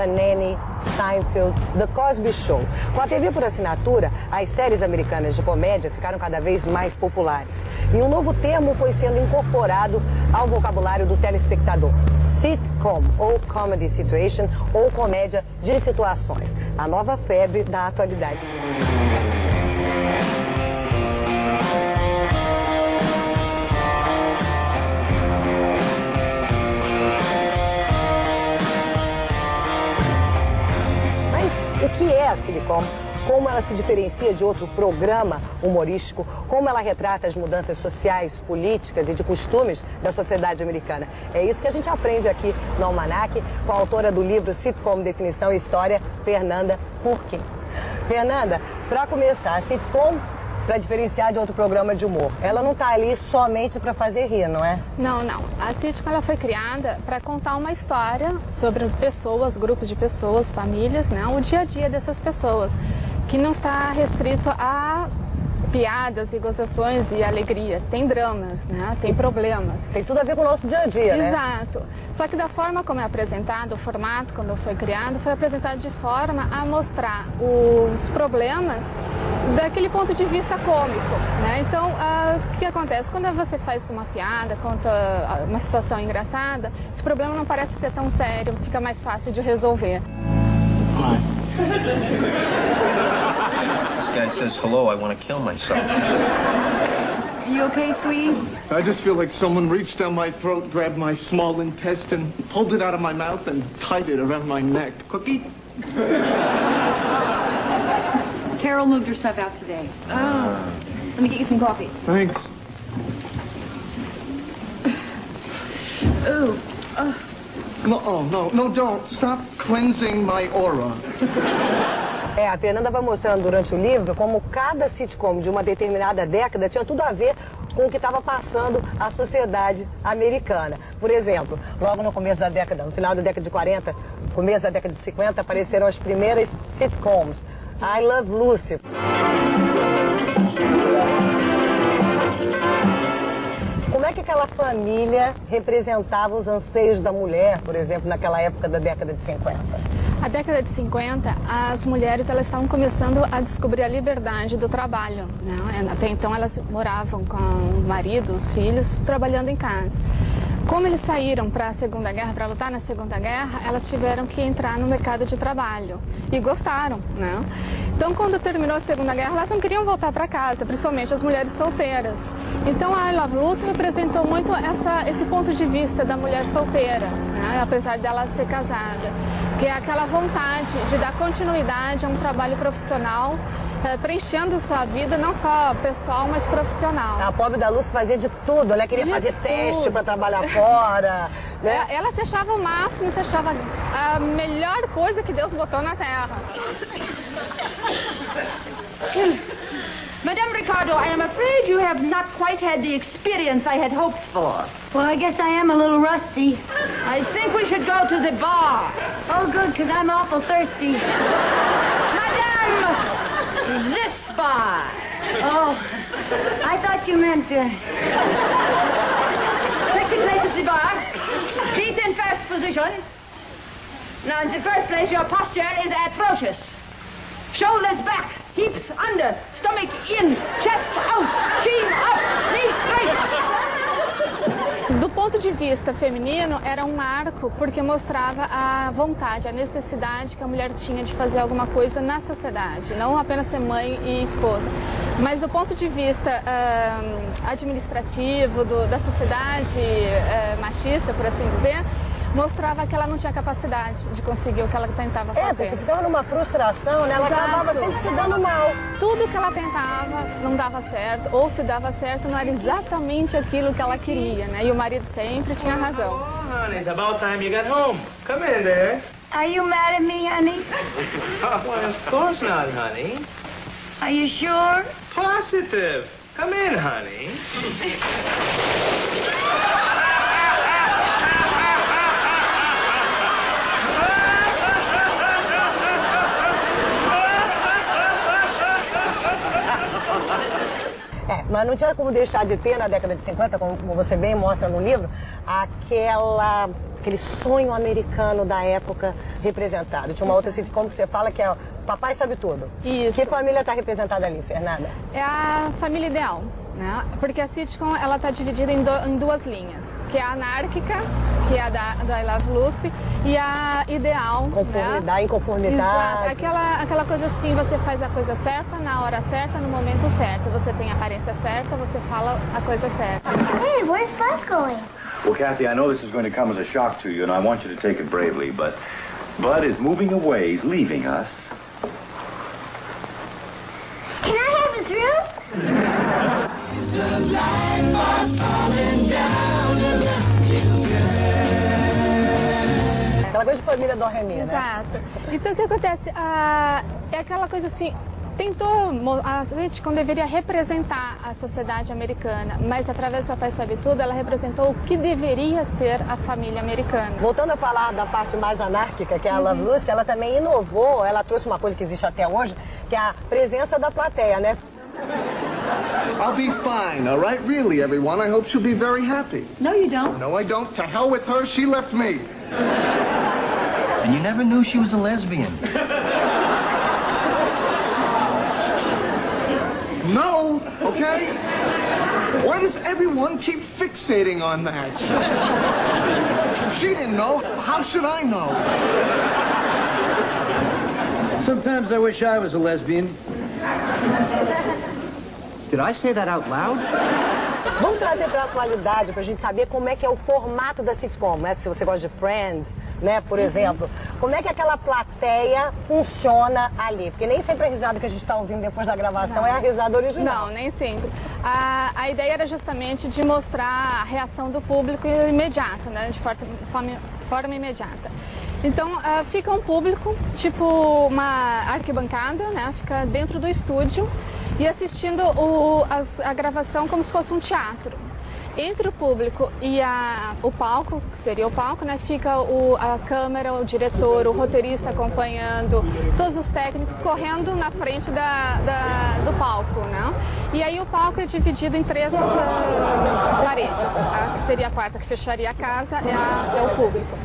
The Nanny, Seinfeld, The Cosby Show. Com a TV por assinatura, as séries americanas de comédia ficaram cada vez mais populares. E um novo termo foi sendo incorporado ao vocabulário do telespectador. Sitcom, ou comedy situation, ou comédia de situações. A nova febre da atualidade. O que é a sitcom? Como ela se diferencia de outro programa humorístico? Como ela retrata as mudanças sociais, políticas e de costumes da sociedade americana? É isso que a gente aprende aqui no Almanac com a autora do livro Sitcom, Definição e História, Fernanda Purkin. Fernanda, para começar, a sitcom, para diferenciar de outro programa de humor, ela não está ali somente para fazer rir, não é? Não. A sitcom ela foi criada para contar uma história sobre pessoas, grupos de pessoas, famílias, né? O dia a dia dessas pessoas, que não está restrito a piadas e gozações e alegria. Tem dramas, né? Tem problemas. Tem tudo a ver com o nosso dia a dia, né? Exato. Só que da forma como é apresentado, o formato, quando foi criado, foi apresentado de forma a mostrar os problemas daquele ponto de vista cômico, né? Então, o que acontece? Quando você faz uma piada, conta uma situação engraçada, esse problema não parece ser tão sério, fica mais fácil de resolver. This guy says hello, I want to kill myself. You okay, sweetie? I just feel like someone reached down my throat, grabbed my small intestine, pulled it out of my mouth, and tied it around my neck. Cookie? Carol moved her stuff out today. Oh. Let me get you some coffee. Thanks. Ooh. No, don't. Stop cleansing my aura. A Fernanda vai mostrando durante o livro como cada sitcom de uma determinada década tinha tudo a ver com o que estava passando a sociedade americana. Por exemplo, logo no começo da década, no final da década de 40, começo da década de 50, apareceram as primeiras sitcoms. I Love Lucy. Como é que aquela família representava os anseios da mulher, por exemplo, naquela época da década de 50? A década de 50, as mulheres elas estavam começando a descobrir a liberdade do trabalho, né? Até então elas moravam com o marido, os filhos, trabalhando em casa. Como eles saíram para a Segunda Guerra, para lutar na Segunda Guerra, elas tiveram que entrar no mercado de trabalho e gostaram, né? Então, quando terminou a Segunda Guerra, elas não queriam voltar para casa, principalmente as mulheres solteiras. Então, a I Love Lucy representou muito esse ponto de vista da mulher solteira, né? Apesar dela ser casada, que é aquela vontade de dar continuidade a um trabalho profissional, preenchendo sua vida, não só pessoal, mas profissional. A pobre da Lucy fazia de tudo, né? Queria fazer teste para trabalhar fora, né? Ela se achava o máximo, se achava a melhor coisa que Deus botou na Terra. Madame Ricardo, I am afraid you have not quite had the experience I had hoped for. Well, I guess I am a little rusty. I think we should go to the bar. Oh, good, because I'm awful thirsty. Madame, this bar. Oh, I thought you meant... Sexy place at the bar. Feet in first position. Now, in the first place, your posture is atrocious. Shoulders back, hips under, stomach in, chest out, chin up, knees straight. Do ponto de vista feminino, era um marco porque mostrava a vontade, a necessidade que a mulher tinha de fazer alguma coisa na sociedade, não apenas ser mãe e esposa. Mas do ponto de vista administrativo, da sociedade machista, por assim dizer, mostrava que ela não tinha capacidade de conseguir o que ela tentava fazer. Porque ficava numa frustração, né? Ela acabava sempre se dando mal. Tudo que ela tentava não dava certo, ou se dava certo não era exatamente aquilo que ela queria, né? E o marido sempre tinha razão. Oh, honey, it's about time you got home. Come in there. Are you mad at me, honey? Well, of course not, honey. Are you sure? Positive. Come in, honey. Mas não tinha como deixar de ter, na década de 50, como você bem mostra no livro, aquela aquele sonho americano da época representado. Tinha uma outra sitcom que você fala que é Papai Sabe Tudo. Isso. Que família está representada ali, Fernanda? É a família ideal, né? Porque a sitcom, ela está dividida em duas linhas, que é a anárquica, que é a da I Love Lucy, e a ideal, conformidade, né? Inconformidade. Exato. Aquela coisa assim, você faz a coisa certa, na hora certa, no momento certo. Você tem a aparência certa, você fala a coisa certa. Hey, where's Bud going? Well, Kathy, I know this is going to come as a shock to you, and I want you to take it bravely, but Bud is moving away. He's leaving us. Can I have his room? It's a light bar falling down around you, girl. Aquela coisa de família do Remy, né? Exato. Então, o que acontece? É aquela coisa assim, a sitcom deveria representar a sociedade americana, mas através do Papai Sabe Tudo, ela representou o que deveria ser a família americana. Voltando a falar da parte mais anárquica, que é a Love Lucy, ela também inovou, ela trouxe uma coisa que existe até hoje, que é a presença da plateia, né? I'll be fine, all right? Really, everyone. I hope she'll be very happy. No, you don't. No, I don't. To hell with her. She left me. And you never knew she was a lesbian. No, okay? Why does everyone keep fixating on that? She didn't know. How should I know? Sometimes I wish I was a lesbian. Did I say that out loud? Vamos trazer para a atualidade, para a gente saber como é que é o formato da sitcom, né? Se você gosta de Friends, né, por exemplo. Como é que aquela plateia funciona ali? Porque nem sempre a risada que a gente está ouvindo depois da gravação é a risada original. Não, nem sempre. A ideia era justamente de mostrar a reação do público imediata, né, de forma imediata. Então, fica um público, tipo uma arquibancada, né, fica dentro do estúdio e assistindo a gravação como se fosse um teatro. Entre o público e o palco, que seria o palco, né, fica a câmera, o diretor, o roteirista acompanhando, todos os técnicos correndo na frente do palco, né? E aí o palco é dividido em 3 paredes. A que seria a quarta, que fecharia a casa, é o público.